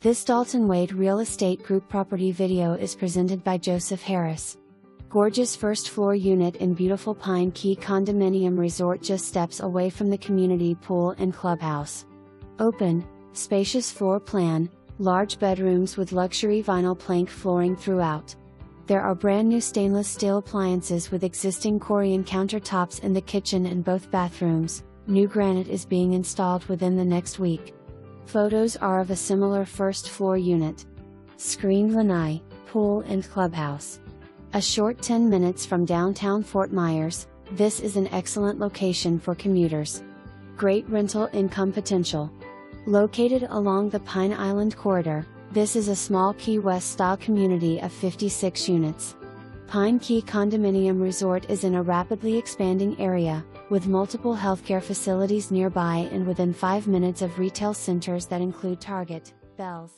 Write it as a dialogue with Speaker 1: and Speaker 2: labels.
Speaker 1: This Dalton Wade Real Estate Group property video is presented by Joseph Harris. Gorgeous first floor unit in beautiful Pine Key Condominium Resort just steps away from the community pool and clubhouse. Open, spacious floor plan, large bedrooms with luxury vinyl plank flooring throughout. There are brand new stainless steel appliances with existing Corian countertops in the kitchen and both bathrooms. New granite is being installed within the next week. Photos are of a similar first floor unit. Screened lanai, pool and clubhouse. A short 10 minutes from downtown Fort Myers, this is an excellent location for commuters. Great rental income potential. Located along the Pine Island corridor, this is a small Key West style community of 56 units. Pine Key Condominium Resort is in a rapidly expanding area, with multiple healthcare facilities nearby and within 5 minutes of retail centers that include Target, Bealls,